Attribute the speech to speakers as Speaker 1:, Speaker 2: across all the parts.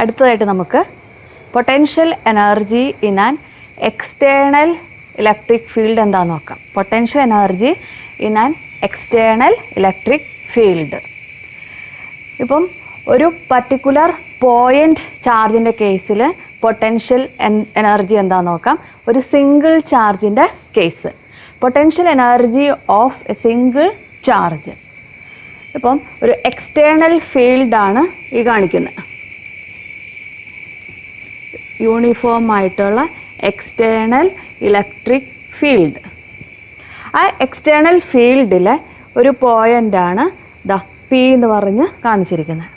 Speaker 1: അടുത്തതായിട്ട് നമുക്ക് potential energy in an external electric field എന്താണെന്ന് നോക്കാം. Potential energy in an external electric field. ഇപ്പം ഒരു പർട്ടിക്കുലർ പോയിൻ്റ് ചാർജിൻ്റെ കേസിൽ പൊട്ടൻഷ്യൽ എനർജി എന്താണെന്ന് നോക്കാം. ഒരു സിംഗിൾ ചാർജിൻ്റെ case potential energy of a single charge. ഇപ്പം ഒരു എക്സ്റ്റേണൽ ഫീൽഡാണ് ഈ കാണിക്കുന്നത്. യൂണിഫോം ആയിട്ടുള്ള എക്സ്റ്റേണൽ ഇലക്ട്രിക് ഫീൽഡ്. ആ എക്സ്റ്റേണൽ ഫീൽഡിലെ ഒരു പോയിൻ്റാണ് ദാ പി എന്ന് പറഞ്ഞ് കാണിച്ചിരിക്കുന്നത്.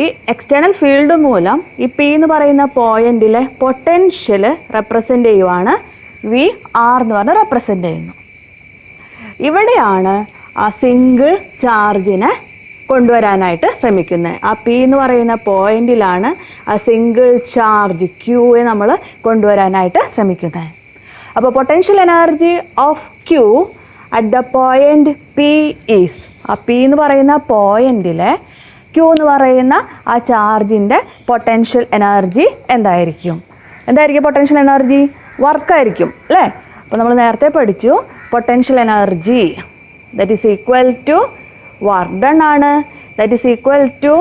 Speaker 1: ഈ എക്സ്റ്റേണൽ ഫീൽഡ് മൂലം ഈ പി എന്ന് പറയുന്ന പോയിന്റിലെ പൊട്ടൻഷ്യൽ റെപ്രസെൻ്റ് ചെയ്യുവാണ് വി ആർ എന്ന് പറഞ്ഞ് റെപ്രസെൻ്റ് ചെയ്യുന്നു. ഇവിടെയാണ് ആ സിംഗിൾ ചാർജിനെ കൊണ്ടുവരാനായിട്ട് ശ്രമിക്കുന്നത്. ആ പി എന്ന് പറയുന്ന പോയിന്റിലാണ് ആ സിംഗിൾ ചാർജ് ക്യൂയെ നമ്മൾ കൊണ്ടുവരാനായിട്ട് ശ്രമിക്കുന്നത്. അപ്പോൾ potential energy of Q at the point P is, ആ പി എന്ന് പറയുന്ന പോയിന്റിലെ ക്യൂ എന്ന് പറയുന്ന ആ ചാർജിൻ്റെ പൊട്ടൻഷ്യൽ എനർജി എന്തായിരിക്കും? Potential energy? വർക്കായിരിക്കും അല്ലേ? അപ്പോൾ നമ്മൾ നേരത്തെ പഠിച്ചു potential energy that is equal to work done ആണ്. That is equal to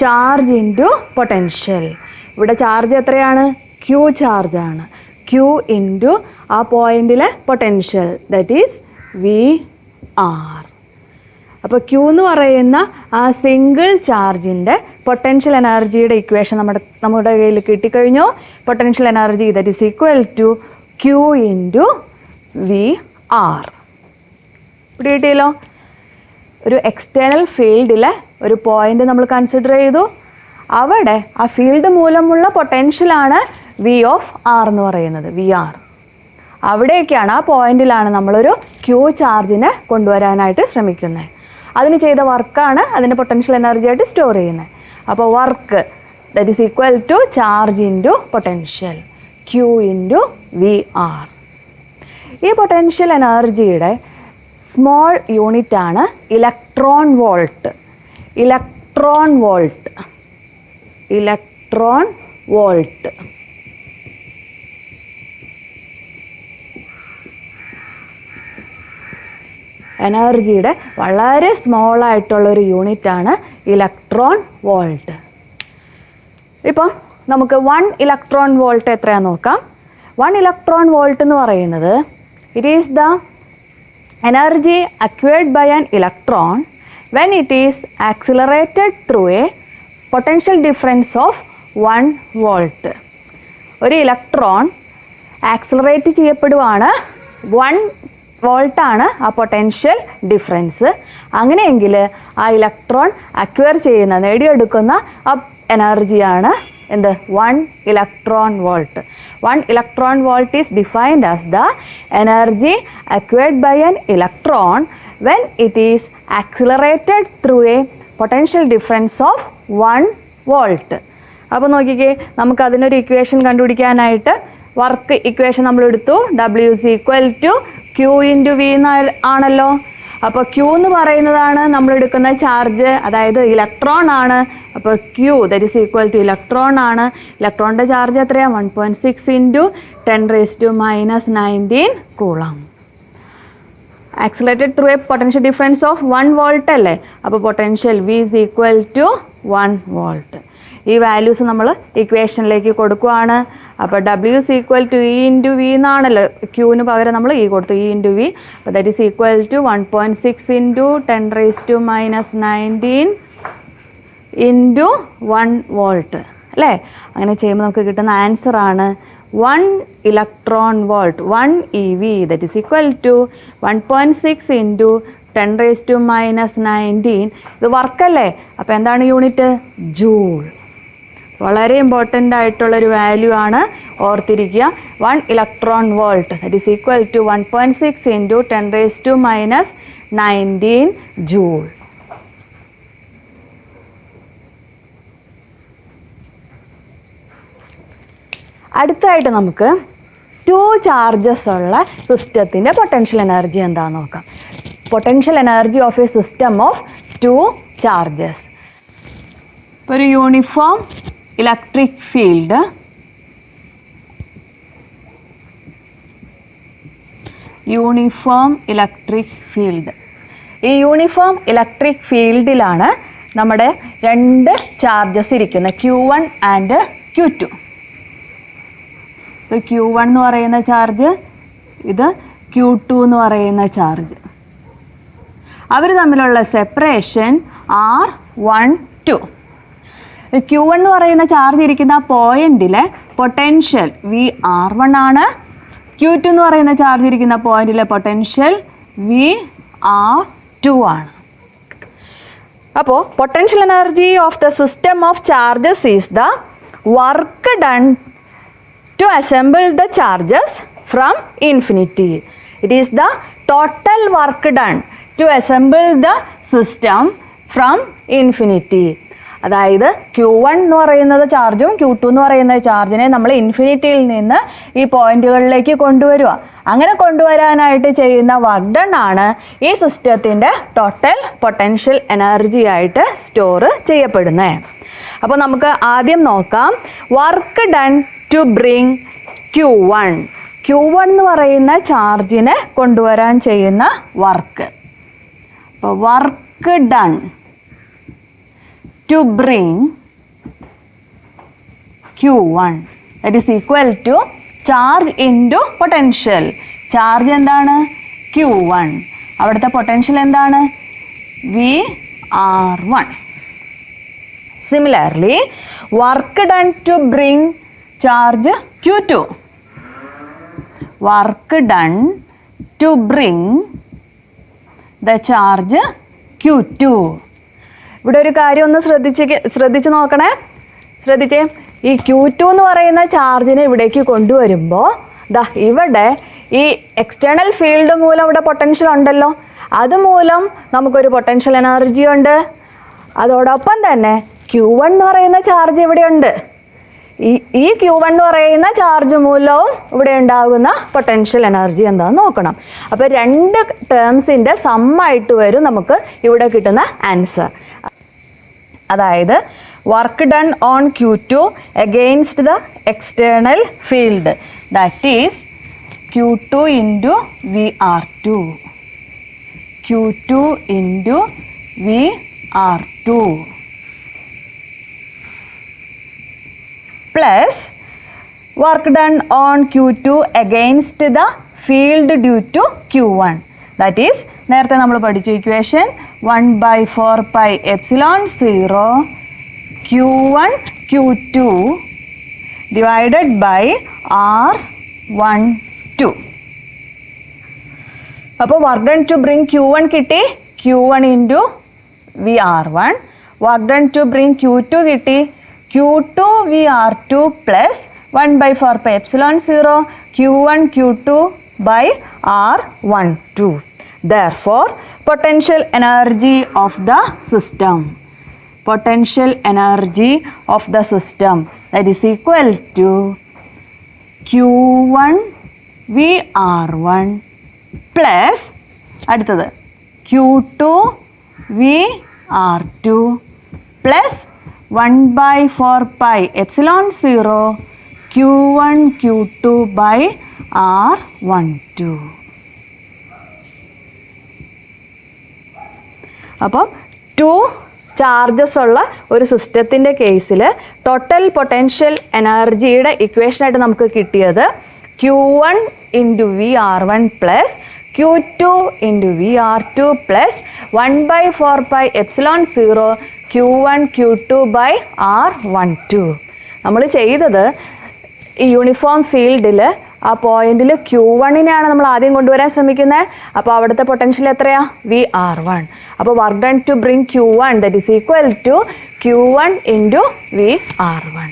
Speaker 1: charge into potential. ഇവിടെ ചാർജ് എത്രയാണ്? ക്യൂ ചാർജാണ്. ക്യൂ ഇൻറ്റു ആ പോയിന്റിലെ potential that is V R. അപ്പോൾ ക്യൂ എന്ന് പറയുന്ന ആ സിംഗിൾ ചാർജിൻ്റെ പൊട്ടൻഷ്യൽ എനർജിയുടെ ഇക്വേഷൻ നമ്മുടെ കയ്യിൽ കിട്ടിക്കഴിഞ്ഞു. Potential energy that is equal to Q into V R. ഇവിടെ കിട്ടിയല്ലോ. ഒരു എക്സ്റ്റേണൽ ഫീൽഡിലെ ഒരു പോയിന്റ് നമ്മൾ കൺസിഡർ ചെയ്തു. അവിടെ ആ ഫീൽഡ് മൂലമുള്ള പൊട്ടൻഷ്യലാണ് വി ഓഫ് ആർ എന്ന് പറയുന്നത്, വി ആർ. അവിടേക്കാണ്, ആ പോയിന്റിലാണ് നമ്മളൊരു ക്യൂ ചാർജിനെ കൊണ്ടുവരാനായിട്ട് ശ്രമിക്കുന്നത്. അതിന് ചെയ്ത വർക്കാണ് അതിൻ്റെ പൊട്ടൻഷ്യൽ എനർജി ആയിട്ട് സ്റ്റോർ ചെയ്യുന്നത്. അപ്പോൾ work that is equal to charge into potential Q into V R. ഈ പൊട്ടൻഷ്യൽ എനർജിയുടെ സ്മോൾ യൂണിറ്റാണ് electron volt. Electron volt, electron volt. എനർജിയുടെ വളരെ സ്മോളായിട്ടുള്ളൊരു യൂണിറ്റാണ് ഇലക്ട്രോൺ വോൾട്ട്. ഇപ്പം നമുക്ക് 1 ഇലക്ട്രോൺ വോൾട്ട് എത്രയാണെന്ന് നോക്കാം. 1 ഇലക്ട്രോൺ വോൾട്ട് എന്ന് പറയുന്നത് it is the energy acquired by an electron when it is accelerated through a potential difference of 1 volt. ഒരു ഇലക്ട്രോൺ ആക്സിലറേറ്റ് ചെയ്യപ്പെടുവാണ്, 1 വോൾട്ടാണ് ആ പൊട്ടൻഷ്യൽ ഡിഫറൻസ്. അങ്ങനെയെങ്കിൽ ആ ഇലക്ട്രോൺ അക്വയർ ചെയ്യുന്ന, നേടിയെടുക്കുന്ന ആ എനർജിയാണ് എന്ത്? 1 electron volt. 1 electron volt is defined as the energy acquired by an electron when it is accelerated through a potential difference of 1 volt. അപ്പോൾ നോക്കിക്കേ, നമുക്ക് അതിനൊരു ഇക്വേഷൻ കണ്ടുപിടിക്കാനായിട്ട് വർക്ക് ഇക്വേഷൻ നമ്മൾ എടുത്തു. W is equal to Q into V ആണല്ലോ. അപ്പോൾ Q എന്ന് പറയുന്നതാണ് നമ്മൾ എടുക്കുന്ന ചാർജ്, അതായത് ഇലക്ട്രോൺ ആണ്. അപ്പോൾ Q that is equal to electron ആണ്. ഇലക്ട്രോണിൻ്റെ ചാർജ് എത്രയാണ്? 1.6 into 10⁻⁻19 coulomb. Accelerated through a potential difference of 1 volt അല്ലേ? അപ്പോൾ potential V is equal to 1 volt. ഈ വാല്യൂസ് നമ്മൾ ഇക്വേഷനിലേക്ക് കൊടുക്കുകയാണ്. അപ്പോൾ W is equal to E into V എന്നാണല്ലോ. ക്യൂവിന് പകരം നമ്മൾ E കൊടുത്തു, E into V. അപ്പോൾ that is equal to 1.6 into 10⁻⁻19 into 1 volt അല്ലേ? അങ്ങനെ ചെയ്യുമ്പോൾ നമുക്ക് കിട്ടുന്ന ആൻസറാണ് 1 electron volt, 1 EV that is equal to 1.6 into 10⁻⁻19. ഇത് വർക്കല്ലേ? അപ്പോൾ എന്താണ് യൂണിറ്റ്? ജൂൾ. വളരെ ഇമ്പോർട്ടൻ്റ് ആയിട്ടുള്ളൊരു വാല്യൂ ആണ്, ഓർത്തിരിക്കുക. 1 electron volt that is equal to 1.6 into 10⁻⁻19 joule. അടുത്തായിട്ട് നമുക്ക് 2 ചാർജസ് ഉള്ള സിസ്റ്റത്തിൻ്റെ പൊട്ടൻഷ്യൽ എനർജി എന്താണെന്ന് നോക്കാം. Potential energy of a system of 2 charges. ഒരു uniform electric field uniform electric field. ഈ യൂണിഫോം ഇലക്ട്രിക് ഫീൽഡിലാണ് നമ്മുടെ രണ്ട് ചാർജസ് ഇരിക്കുന്നത്, Q1 ആൻഡ് Q2. ഇപ്പോൾ Q1 എന്ന് പറയുന്ന ചാർജ്, ഇത് Q2 എന്ന് പറയുന്ന ചാർജ്. അവർ തമ്മിലുള്ള സെപ്പറേഷൻ R12. Q1 എന്ന് പറയുന്ന ചാർജ് ഇരിക്കുന്ന പോയിന്റിലെ പൊട്ടൻഷ്യൽ VR1 ആണ്. Q2 എന്ന് പറയുന്ന ചാർജ് ഇരിക്കുന്ന പോയിന്റിലെ പൊട്ടൻഷ്യൽ VR2 ആണ്. അപ്പോൾ potential energy of the system of charges is the work done to assemble the charges from infinity. It is the total work done to assemble the system from infinity. അതായത് Q1 എന്ന് പറയുന്നത് ചാർജും Q2 എന്ന് പറയുന്ന ചാർജിനെ നമ്മൾ ഇൻഫിനിറ്റിയിൽ നിന്ന് ഈ പോയിന്റുകളിലേക്ക് കൊണ്ടുവരിക. അങ്ങനെ കൊണ്ടുവരാനായിട്ട് ചെയ്യുന്ന വർക്ക് ഡൺ ആണ് ഈ സിസ്റ്റത്തിൻ്റെ ടോട്ടൽ പൊട്ടൻഷ്യൽ എനർജി ആയിട്ട് സ്റ്റോർ ചെയ്യപ്പെടുന്നത്. അപ്പോൾ നമുക്ക് ആദ്യം നോക്കാം work done to bring Q1. Q1 എന്ന് പറയുന്ന ചാർജിനെ കൊണ്ടുവരാൻ ചെയ്യുന്ന വർക്ക്. അപ്പോൾ work done to bring Q1 that is equal to charge into potential. Charge എന്താണ്? Q1. അവിടുത്തെ പൊട്ടൻഷ്യൽ എന്താണ്? VR1. Similarly, work done to bring charge Q2. Work done to bring the charge Q2. ഇവിടെ ഒരു കാര്യം ഒന്ന് ശ്രദ്ധിച്ച് നോക്കണേ. ശ്രദ്ധിച്ചേ, ഈ Q2 എന്ന് പറയുന്ന ചാർജിനെ ഇവിടേക്ക് കൊണ്ടുവരുമ്പോൾ ഇവിടെ ഈ എക്സ്റ്റേണൽ ഫീൽഡ് മൂലം ഇവിടെ പൊട്ടൻഷ്യൽ ഉണ്ടല്ലോ, അതുമൂലം നമുക്കൊരു പൊട്ടൻഷ്യൽ എനർജി ഉണ്ട്. അതോടൊപ്പം തന്നെ Q1 എന്ന് പറയുന്ന ചാർജ് ഇവിടെ ഉണ്ട്. ഈ Q1 എന്ന് പറയുന്ന ചാർജ് മൂലവും ഇവിടെ ഉണ്ടാകുന്ന പൊട്ടൻഷ്യൽ എനർജി എന്താണെന്ന് നോക്കണം. അപ്പോൾ രണ്ട് ടേംസിൻ്റെ സമ്മായിട്ട് വരും നമുക്ക് ഇവിടെ കിട്ടുന്ന ആൻസർ. അതായത് work done on Q2 against the external field, that is Q2 into VR2. Q2 into VR2 plus work done on Q2 against the field due to Q1. That is നേരത്തെ നമ്മൾ പഠിച്ച equation 1/4 pi epsilon 0 Q1 Q2 divided by R12. അപ്പോൾ work done to bring Q1 കിട്ടി, Q1 into VR1. Work done to bring Q2 കിട്ടി, Q2 VR2 plus 1/4 pi epsilon 0 Q1 Q2 by R12. Therefore, potential energy of the system, potential energy of the system, that is equal to Q1 VR1 plus അടുത്തത് Q2 VR2 plus 1/4 pi epsilon 0 Q1 Q2 by R12. അപ്പം 2 charges ഉള്ള ഒരു സിസ്റ്റത്തിൻ്റെ കേസിൽ total potential എനർജിയുടെ ഇക്വേഷനായിട്ട് നമുക്ക് കിട്ടിയത് Q1 into VR1 plus Q2 into VR2 plus 1/4 pi epsilon 0 Q1 Q2 by R12. നമ്മൾ ചെയ്തത് ഈ യൂണിഫോം ഫീൽഡിൽ ആ പോയിന്റിൽ Q1നെയാണ് നമ്മൾ ആദ്യം കൊണ്ടുവരാൻ ശ്രമിക്കുന്നത്. അപ്പോൾ അവിടുത്തെ പൊട്ടൻഷ്യൽ എത്രയാ? VR1. അപ്പോൾ work done to bring Q1 that is equal to Q1 into VR1.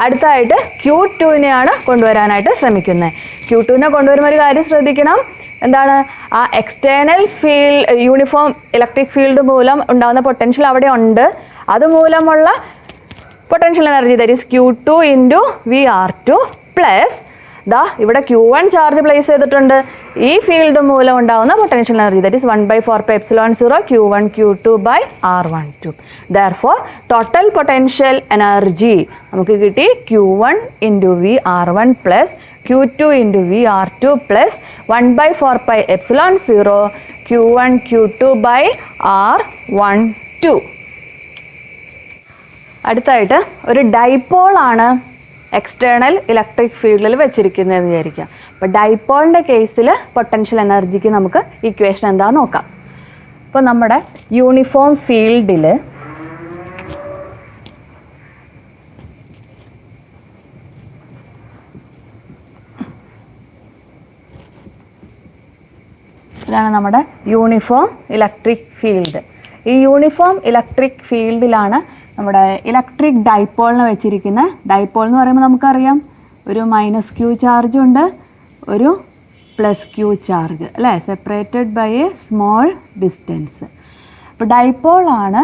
Speaker 1: അടുത്തായിട്ട് Q2നെയാണ് കൊണ്ടുവരാനായിട്ട് ശ്രമിക്കുന്നത്. Q2നെ കൊണ്ടുവരുമ്പോൾ ഒരു കാര്യം ശ്രദ്ധിക്കണം. എന്താണ്? ആ external field uniform electric field മൂലം ഉണ്ടാകുന്ന പൊട്ടൻഷ്യൽ അവിടെ ഉണ്ട്. അതുമൂലമുള്ള potential energy that is Q2 into VR2 plus ദാ ഇവിടെ Q1 ചാർജ് പ്ലേസ് ചെയ്തിട്ടുണ്ട്. ഈ ഫീൽഡ് മൂലം ഉണ്ടാകുന്ന potential energy that is 1/4πε0 Q1 Q2 by R12. Therefore total potential energy നമുക്ക് കിട്ടി Q1 into V R1 plus Q2 into V R2 plus 1/4πε0 Q1 Q2 by R12. അടുത്തായിട്ട് ഒരു ഡൈപോളാണ് എക്സ്റ്റേണൽ ഇലക്ട്രിക് ഫീൽഡിൽ വെച്ചിരിക്കുന്നതെന്ന് വിചാരിക്കാം. അപ്പോൾ ഡൈപോളിൻ്റെ കേസിൽ പൊട്ടൻഷ്യൽ എനർജിക്ക് നമുക്ക് ഇക്വേഷൻ എന്താണെന്ന് നോക്കാം. അപ്പോൾ നമ്മുടെ യൂണിഫോം ഫീൽഡിൽ ഇതാണ് നമ്മുടെ യൂണിഫോം ഇലക്ട്രിക് ഫീൽഡ്. ഈ യൂണിഫോം ഇലക്ട്രിക് ഫീൽഡിലാണ് നമ്മുടെ ഇലക്ട്രിക് ഡൈപോളിനെ വെച്ചിരിക്കുന്നത്. ഡൈപോൾ എന്ന് പറയുമ്പോൾ നമുക്കറിയാം ഒരു -Q ചാർജും ഉണ്ട്, ഒരു +Q ചാർജ് അല്ലേ, separated by a small distance. അപ്പോൾ ഡൈപോളാണ്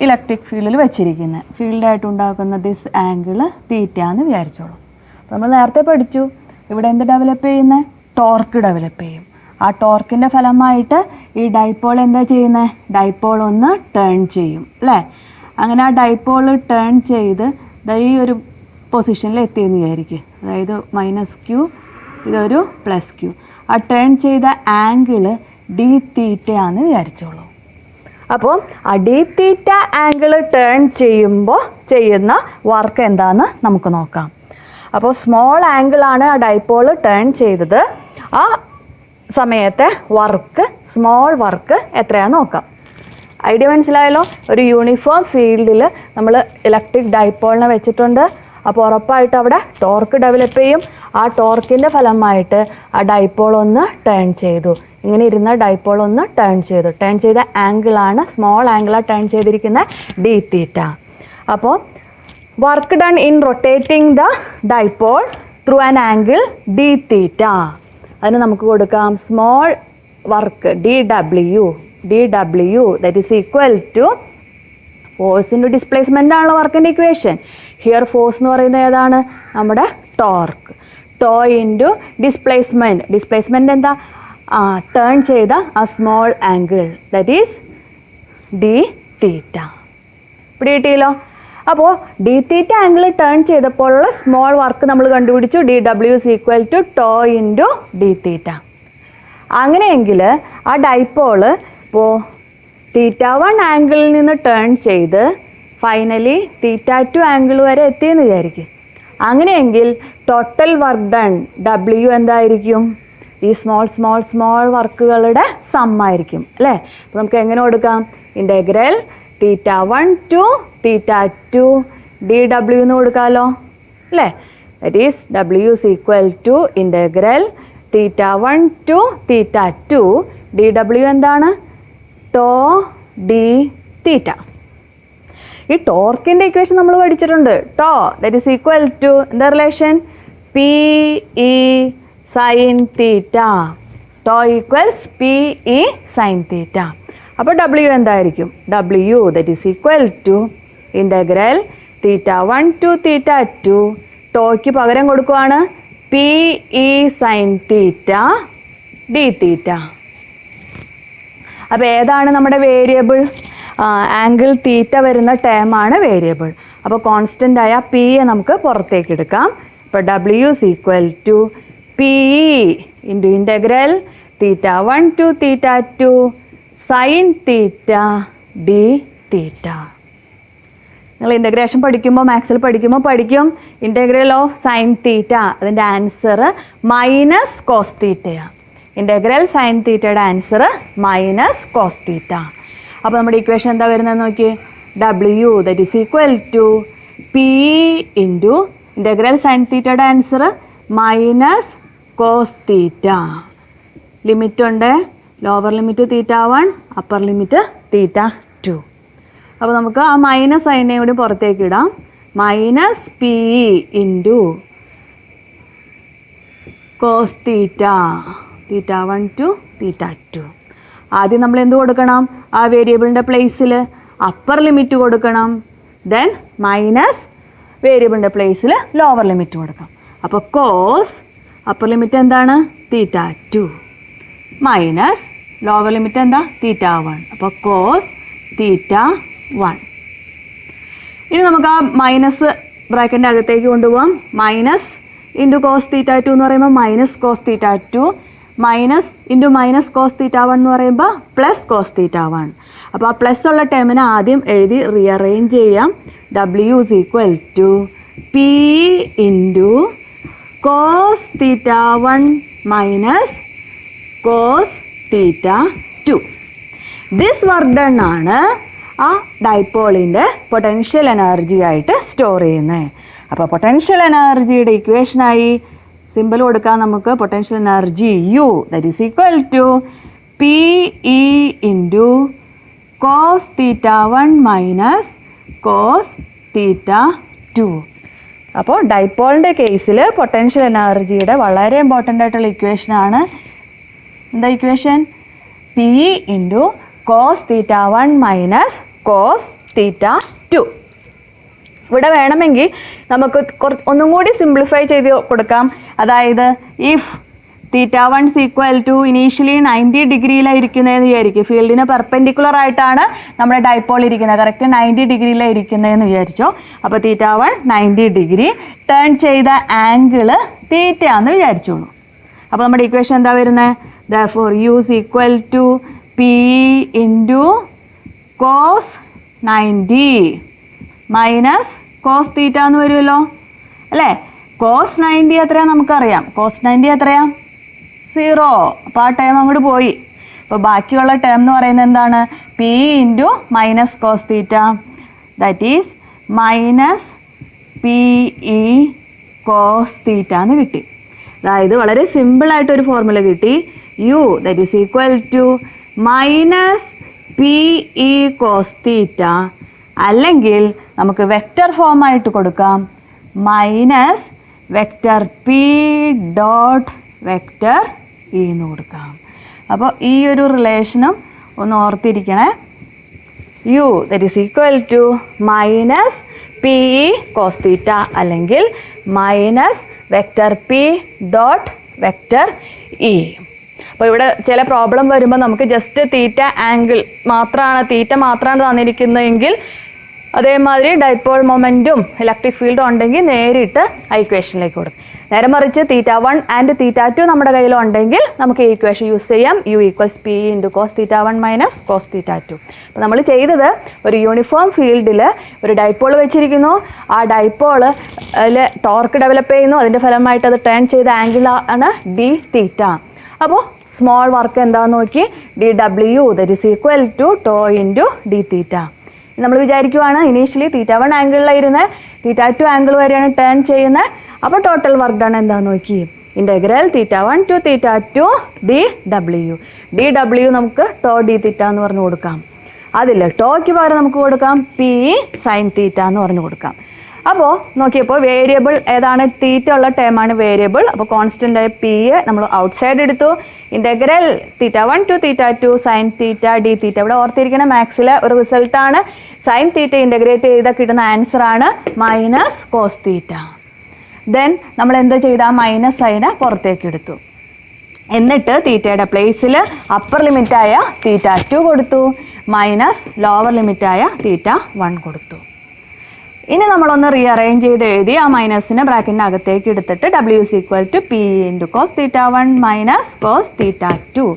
Speaker 1: ഇലക്ട്രിക് ഫീൽഡിൽ വെച്ചിരിക്കുന്നത്. ഫീൽഡായിട്ട് ഉണ്ടാക്കുന്ന ദിസ് ആംഗിൾ തീറ്റയാണെന്ന് വിചാരിച്ചോളൂ. അപ്പോൾ നമ്മൾ നേരത്തെ പഠിച്ചു ഇവിടെ എന്ത് ഡെവലപ്പ് ചെയ്യുന്നത്, ടോർക്ക് ഡെവലപ്പ് ചെയ്യും. ആ ടോർക്കിൻ്റെ ഫലമായിട്ട് ഈ ഡൈപോൾ എന്താ ചെയ്യുന്നത്, ഡൈപോൾ ഒന്ന് ടേൺ ചെയ്യും അല്ലേ. അങ്ങനെ ആ ഡൈപോൾ ടേൺ ചെയ്ത് ഈ ഒരു പൊസിഷനിൽ എത്തിയെന്ന് വിചാരിക്കും. അതായത് -Q ഇതൊരു +Q. ആ ടേൺ ചെയ്ത ആംഗിള് d θ ആണെന്ന് വിചാരിച്ചോളൂ. അപ്പോൾ ആ d θ ആംഗിൾ ടേൺ ചെയ്യുമ്പോൾ ചെയ്യുന്ന വർക്ക് എന്താണെന്ന് നമുക്ക് നോക്കാം. അപ്പോൾ സ്മോൾ ആംഗിളാണ് ആ ഡൈപോൾ ടേൺ ചെയ്തത്. ആ സമയത്തെ വർക്ക്, സ്മോൾ വർക്ക് എത്രയാണെന്ന് നോക്കാം. ഐഡിയ മനസ്സിലായല്ലോ. ഒരു യൂണിഫോം ഫീൽഡിൽ നമ്മൾ ഇലക്ട്രിക് ഡൈപോളിനെ വെച്ചിട്ടുണ്ട്. അപ്പോൾ ഉറപ്പായിട്ട് അവിടെ ടോർക്ക് ഡെവലപ്പ് ചെയ്യും. ആ ടോർക്കിൻ്റെ ഫലമായിട്ട് ആ ഡൈപോൾ ഒന്ന് ടേൺ ചെയ്തു. ഇങ്ങനെ ഇരുന്ന ഡൈപോൾ ഒന്ന് ടേൺ ചെയ്തു. ടേൺ ചെയ്ത ആംഗിളാണ്, സ്മോൾ ആംഗിളാണ് ടേൺ ചെയ്തിരിക്കുന്ന d θ. അപ്പോൾ work done in rotating the dipole through an angle d θ. അതിന് നമുക്ക് കൊടുക്കാം small work dW that is equal to force into displacement ആണല്ലോ വർക്കിൻ്റെ ഇക്വേഷൻ. ഹിയർ ഫോഴ്സ് എന്ന് പറയുന്നത് ഏതാണ്, നമ്മുടെ ടോർക്ക്. ടോ ഇൻറ്റു ഡിസ്പ്ലേസ്മെൻറ്റ് എന്താ, ടേൺ ചെയ്ത ആ small angle that is d θ. ഇവിടെ കിട്ടിയല്ലോ. അപ്പോൾ d θ ആംഗിൾ ടേൺ ചെയ്തപ്പോഴുള്ള സ്മോൾ വർക്ക് നമ്മൾ കണ്ടുപിടിച്ചു. dW is equal to to into d θ. അങ്ങനെയെങ്കിൽ ആ ഡൈപോള് ഇപ്പോൾ θ1 ആംഗിളിൽ നിന്ന് ടേൺ ചെയ്ത് ഫൈനലി θ2 ആംഗിൾ വരെ എത്തിയെന്ന് വിചാരിക്കും. അങ്ങനെയെങ്കിൽ ടോട്ടൽ വർക്ക് ഡൺ W എന്തായിരിക്കും, ഈ സ്മോൾ വർക്കുകളുടെ സമ്മായിരിക്കും അല്ലേ. അപ്പോൾ നമുക്ക് എങ്ങനെ കൊടുക്കാം, ഇൻ്റഗ്രൽ θ1 to θ2 dW എന്ന് കൊടുക്കാമല്ലോ അല്ലേ. That is W is equal to integral θ1 to θ2 dW എന്താണ്, ടോ d θ. ഈ ടോർക്കിൻ്റെ ഇക്വേഷൻ നമ്മൾ പഠിച്ചിട്ടുണ്ട്. Tau that is equal to എന്താ relation, PE sin θ. Tau equals PE sin θ. അപ്പോൾ W എന്തായിരിക്കും, W that is equal to integral θ1 to θ2. ടോയ്ക്ക് പകരം കൊടുക്കുവാണ് PE sin θ d θ. അപ്പോൾ ഏതാണ് നമ്മുടെ വേരിയബിൾ, ആംഗിൾ തീറ്റ വരുന്ന ടേമാണ് വേരിയബിൾ. അപ്പോൾ കോൺസ്റ്റൻ്റ് ആയ P നമുക്ക് പുറത്തേക്ക് എടുക്കാം. അപ്പോൾ W is equal to PE into integral θ1 to θ2 sin θ d θ. നിങ്ങൾ ഇൻ്റഗ്രേഷൻ പഠിക്കുമ്പോൾ, മാത്സിൽ പഠിക്കും ഇൻ്റഗ്രൽ ഓഫ് സൈൻ തീറ്റ, അതിൻ്റെ ആൻസർ -cos തീറ്റയാണ്. ഇൻ്റഗ്രൽ സൈൻ തീറ്റയുടെ ആൻസർ -cos തീറ്റ. അപ്പോൾ നമ്മുടെ ഇക്വേഷൻ എന്താ വരുന്നത് നോക്കിയേ, W that is equal to PE into integral sine തീറ്റയുടെ ആൻസർ -cos തീറ്റ. ലിമിറ്റ് ഉണ്ട്, ലോവർ ലിമിറ്റ് θ1, അപ്പർ ലിമിറ്റ് θ2. അപ്പോൾ നമുക്ക് ആ മൈനസ് സൈനെ കൂടി പുറത്തേക്ക് ഇടാം. -PE into cos theta θ1 to θ2. ആദ്യം നമ്മൾ എന്ത് കൊടുക്കണം, ആ വേരിയബിളിൻ്റെ പ്ലേസിൽ അപ്പർ ലിമിറ്റ് കൊടുക്കണം. ദെൻ മൈനസ് വേരിയബിളിൻ്റെ പ്ലേസിൽ ലോവർ ലിമിറ്റ് കൊടുക്കണം. അപ്പോൾ cos അപ്പർ ലിമിറ്റ് എന്താണ് θ2 മൈനസ് ലോവർ ലിമിറ്റ് എന്താ θ1. അപ്പോൾ cos θ1. ഇനി നമുക്ക് ആ മൈനസ് ബ്രാക്കറ്റിൻ്റെ അകത്തേക്ക് കൊണ്ടുപോകാം. മൈനസ് ഇൻറ്റു കോസ് θ2 എന്ന് പറയുമ്പോൾ minus cos θ2 minus into minus cos θ1 എന്ന് പറയുമ്പോൾ പ്ലസ് കോസ് θ1. അപ്പോൾ ആ പ്ലസ് ഉള്ള ടേമിനെ ആദ്യം എഴുതി റീഅറേഞ്ച് ചെയ്യാം. W is equal to P into cos θ1 minus cos θ2. This work done ആണ് ആ ഡൈപോളിൻ്റെ പൊട്ടൻഷ്യൽ എനർജി ആയിട്ട് സ്റ്റോർ ചെയ്യുന്നത്. അപ്പോൾ പൊട്ടൻഷ്യൽ എനർജിയുടെ ഇക്വേഷനായി സിമ്പിൾ കൊടുക്കാം നമുക്ക്. Potential energy U that is equal to PE into cos θ1 minus cos θ2. അപ്പോൾ ഡൈപോളിൻ്റെ കേസിൽ പൊട്ടൻഷ്യൽ എനർജിയുടെ വളരെ ഇമ്പോർട്ടൻ്റ് ആയിട്ടുള്ള ഇക്വേഷനാണ്. എന്താ equation? PE into cos θ1 minus cos θ2. ഇവിടെ വേണമെങ്കിൽ നമുക്ക് ഒന്നും കൂടി സിംപ്ലിഫൈ ചെയ്ത് കൊടുക്കാം. അതായത് ഇഫ് θ1 ഈക്വൽ ടു ഇനീഷ്യലി 90 ഡിഗ്രിയിലായിരിക്കുന്നതെന്ന് വിചാരിക്കും. ഫീൽഡിന് പെർപെൻഡിക്കുലർ ആയിട്ടാണ് നമ്മുടെ ഡൈപോൾ ഇരിക്കുന്നത്. കറക്റ്റ് 90 ഡിഗ്രിയിലായിരിക്കുന്നതെന്ന് വിചാരിച്ചോ. അപ്പോൾ θ1 90 ഡിഗ്രി, ടേൺ ചെയ്ത ആംഗിള് θ എന്ന് വിചാരിച്ചോളൂ. അപ്പോൾ നമ്മുടെ ഇക്വേഷൻ എന്താ വരുന്നത്? therefore U is equal to PE into cos 90 minus cos θ എന്ന് വരുമല്ലോ അല്ലേ. കോസ് 90 എത്രയാണ് നമുക്കറിയാം. കോസ് 90 എത്രയാ? 0. അപ്പോൾ ആ ടേം അങ്ങോട്ട് പോയി. അപ്പോൾ ബാക്കിയുള്ള ടേം എന്ന് പറയുന്നത് എന്താണ്? P into minus cos θ that is minus PE cos θ എന്ന് കിട്ടി. അതായത് വളരെ സിമ്പിളായിട്ടൊരു ഫോർമുല കിട്ടി. U that is equal to minus PE cos θ, അല്ലെങ്കിൽ നമുക്ക് വെക്റ്റർ ഫോമായിട്ട് കൊടുക്കാം minus vector P dot vector E എന്ന് കൊടുക്കാം. അപ്പോൾ ഈ ഒരു റിലേഷനും ഒന്ന് ഓർത്തിരിക്കണേ. U that is equal to minus PE cos θ അല്ലെങ്കിൽ minus vector P dot vector E. അപ്പോൾ ഇവിടെ ചില പ്രോബ്ലം വരുമ്പോൾ നമുക്ക് ജസ്റ്റ് θ ആംഗിൾ മാത്രമാണ് തന്നിരിക്കുന്നതെങ്കിൽ അതേമാതിരി ഡൈപോൾ മൊമെൻറ്റും ഇലക്ട്രിക് ഫീൽഡും ഉണ്ടെങ്കിൽ നേരിട്ട് ആ ഇക്വേഷനിലേക്ക് കൊടുക്കും. നേരെ മറിച്ച് θ1 ആൻഡ് θ2 നമ്മുടെ കയ്യിലുണ്ടെങ്കിൽ നമുക്ക് ഈ ഇക്വേഷൻ യൂസ് ചെയ്യാം. U equals PE into cos θ1 minus cos θ2. അപ്പോൾ നമ്മൾ ചെയ്തത് ഒരു യൂണിഫോം ഫീൽഡിൽ ഒരു ഡൈപോൾ വെച്ചിരിക്കുന്നു. ആ ഡൈപോള് ടോർക്ക് ഡെവലപ്പ് ചെയ്യുന്നു. അതിൻ്റെ ഫലമായിട്ട് അത് ടേൺ ചെയ്ത ആംഗിൾ ആണ് dθ. അപ്പോൾ സ്മോൾ വർക്ക് എന്താണെന്ന് നോക്കി. dW that is equal to tau into dθ. നമ്മൾ വിചാരിക്കുവാണ് ഇനീഷ്യലി θ1 ആംഗിളിലായിരുന്നത് θ2 ആംഗിൾ വരെയാണ് ടേൺ ചെയ്യുന്നത്. അപ്പോൾ ടോട്ടൽ വർക്ക് ഡൺ എന്താണെന്ന് നോക്കി. Integral θ1 to θ2 dW. dW നമുക്ക് ടോ dθ എന്ന് പറഞ്ഞു കൊടുക്കാം. അതിൽ ടോയ്ക്ക് പകരം നമുക്ക് കൊടുക്കാം PE സൈൻ θ എന്ന് പറഞ്ഞു കൊടുക്കാം. അപ്പോൾ നോക്കിയപ്പോൾ വേരിയബിൾ ഏതാണ്? θ ഉള്ള ടേമാണ് വേരിയബിൾ. അപ്പോൾ കോൺസ്റ്റൻ്റ് ആയ P നമ്മൾ ഔട്ട് സൈഡ് എടുത്തു. Integral θ1 to θ2 sine θ dθ. ഇവിടെ ഓർത്തിരിക്കുന്ന മാത്സിലെ ഒരു റിസൾട്ടാണ്. സൈൻ θ ഇൻ്റഗ്രേറ്റ് ചെയ്താൽ കിട്ടുന്ന ആൻസർ ആണ് മൈനസ് കോസ് θ. ദെൻ നമ്മൾ എന്താ ചെയ്ത മൈനസ് സൈന് പുറത്തേക്ക് എടുത്തു. എന്നിട്ട് θയുടെ പ്ലേസിൽ അപ്പർ ലിമിറ്റായ θ2 കൊടുത്തു, മൈനസ് ലോവർ ലിമിറ്റായ θ1 കൊടുത്തു. ഇനി നമ്മളൊന്ന് റീഅറേഞ്ച് ചെയ്ത് എഴുതി ആ മൈനസിനെ ബ്രാക്കറ്റിൻ്റെ അകത്തേക്ക് എടുത്തിട്ട് W is equal to P into cos θ1 minus cos θ2.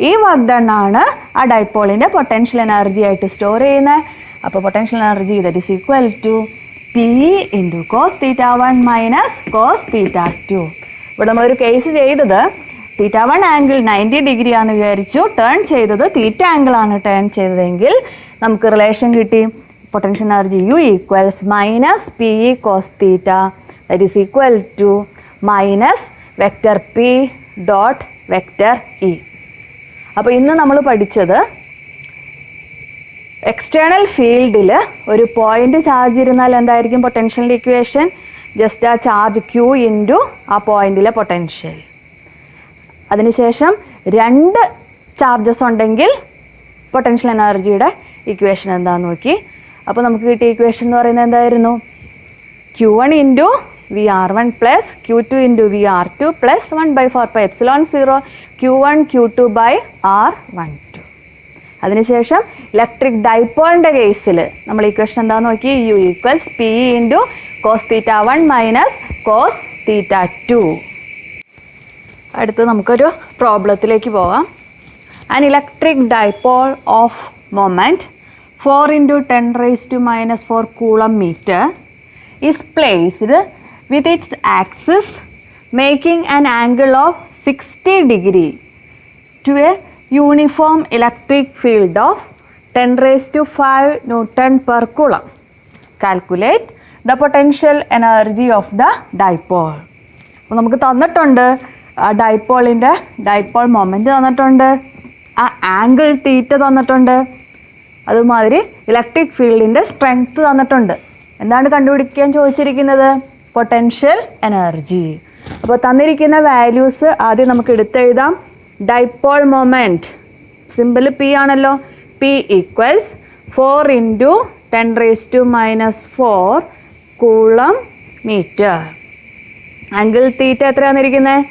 Speaker 1: ഈ വർക്ക് ഡൺ ആണ് ആ ഡൈപോളിൻ്റെ പൊട്ടൻഷ്യൽ എനർജി ആയിട്ട് സ്റ്റോർ ചെയ്യുന്നത്. അപ്പോൾ potential energy that is equal to PE into cos θ1 minus cos θ2. ഇവിടെ നമ്മളൊരു കേസ് ചെയ്തത് θ1 ആംഗിൾ 90 ഡിഗ്രി ആണെന്ന് വിചാരിച്ചു. ടേൺ ചെയ്തത് θ ആംഗിളാണ് ടേൺ ചെയ്തതെങ്കിൽ നമുക്ക് റിലേഷൻ കിട്ടി. Potential energy U equals minus PE cos θ that is equal to minus vector P dot vector E. അപ്പോൾ ഇന്ന് നമ്മൾ പഠിച്ചത് എക്സ്റ്റേണൽ ഫീൽഡിൽ ഒരു പോയിന്റ് ചാർജ് ഇരുന്നാൽ എന്തായിരിക്കും പൊട്ടൻഷ്യലിൻ്റെ ഇക്വേഷൻ? ജസ്റ്റ് ആ ചാർജ് Q ഇൻറ്റു ആ പോയിന്റിലെ പൊട്ടൻഷ്യൽ. അതിനുശേഷം രണ്ട് ചാർജസ് ഉണ്ടെങ്കിൽ പൊട്ടൻഷ്യൽ എനർജിയുടെ ഇക്വേഷൻ എന്താണെന്ന് നോക്കി. അപ്പോൾ നമുക്ക് കിട്ടിയ ഇക്വേഷൻ എന്ന് പറയുന്നത് എന്തായിരുന്നു? Q1 into VR1 plus Q2 into VR2 plus 1/4 pi epsilon 0 Q1 Q2 by R12. അതിനുശേഷം ഇലക്ട്രിക് ഡൈപോളിൻ്റെ കേസിൽ നമ്മൾ ഇക്വേഷൻ എന്താണെന്ന് നോക്കി, U equals P into cos theta 1 minus cos theta 2. അടുത്ത് നമുക്കൊരു പ്രോബ്ലത്തിലേക്ക് പോകാം. An electric dipole of moment 4 into 10 raised to minus 4 coulomb meter is placed with its axis making an angle of 60 degree to a uniform electric field of 10 raised to 5 Newton per coulomb. Calculate the potential energy of the dipole. അപ്പോൾ നമുക്ക് തന്നിട്ടുണ്ട് ആ ഡൈപോളിൻ്റെ dipole moment തന്നിട്ടുണ്ട്, ആ angle theta തന്നിട്ടുണ്ട്, അതുമാതിരി electric ഫീൽഡിൻ്റെ strength തന്നിട്ടുണ്ട്. എന്താണ് കണ്ടുപിടിക്കാൻ ചോദിച്ചിരിക്കുന്നത്? Potential energy. അപ്പോൾ തന്നിരിക്കുന്ന വാല്യൂസ് ആദ്യം നമുക്ക് എടുത്തെഴുതാം. ഡൈപോൾ മൊമെൻറ്റ് സിമ്പിൾ P ആണല്ലോ. P equals 4 into 10 raised to minus 4 coulomb metre. Angle theta എത്രയാണ് തന്നിരിക്കുന്നത്?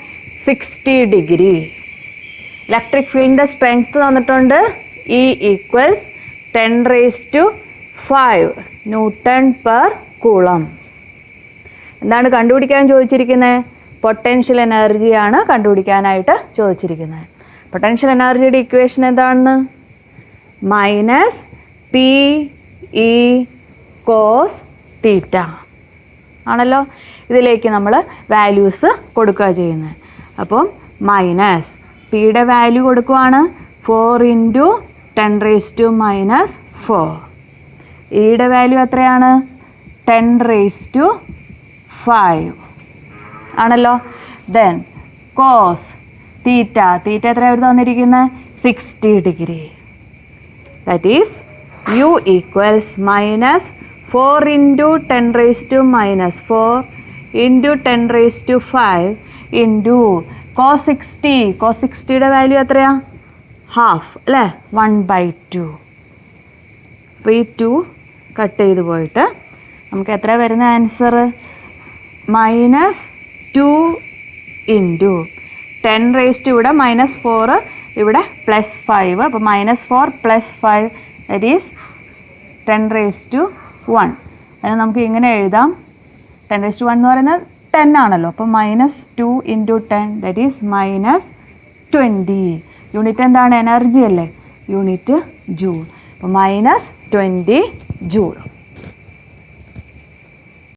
Speaker 1: 60 ഡിഗ്രി. ഇലക്ട്രിക് ഫീൽഡിൻ്റെ സ്ട്രെങ്ത് തന്നിട്ടുണ്ട്. E equals 10 raised to 5 Newton per coulomb. എന്താണ് കണ്ടുപിടിക്കാൻ ചോദിച്ചിരിക്കുന്നത്? പൊട്ടൻഷ്യൽ എനർജിയാണ് കണ്ടുപിടിക്കാനായിട്ട് ചോദിച്ചിരിക്കുന്നത്. പൊട്ടൻഷ്യൽ എനർജിയുടെ ഇക്വേഷൻ എന്താണെന്ന്? Minus P E cos theta ആണല്ലോ. ഇതിലേക്ക് നമ്മൾ വാല്യൂസ് കൊടുക്കുക ചെയ്യുന്നത്. അപ്പം മൈനസ് പിയുടെ വാല്യൂ കൊടുക്കുവാണ് 4 into 10 raised to minus 4. ഇയുടെ വാല്യൂ എത്രയാണ്? 10 raised to 5 ആണല്ലോ. ദെൻ കോസ് തീറ്റ, തീറ്റ എത്രയാണ് തന്നിരിക്കുന്നത്? 60 degree. That is U equals minus 4 into 10 raised to minus 4 into 10 raised to 5 into cos 60. cos 60യുടെ value എത്രയാണ്? ഹാഫ് അല്ലേ, 1/2. അപ്പോൾ ഈ 2 കട്ട് ചെയ്ത് പോയിട്ട് നമുക്ക് എത്ര വരുന്ന answer? Minus 2 into 10 raised to ഇവിടെ മൈനസ് 4, ഇവിടെ പ്ലസ് 5. അപ്പോൾ minus 4 plus 5 that is 10 raised to 1. അതിന് നമുക്ക് ഇങ്ങനെ എഴുതാം. 10 raised to 1 എന്ന് പറയുന്നത് 10 ആണല്ലോ. അപ്പോൾ minus 2 into 10 that is minus 20. Unit എന്താണ്? എനർജി അല്ലേ, യൂണിറ്റ് ജൂൾ. അപ്പോൾ -20 ജൂൾ.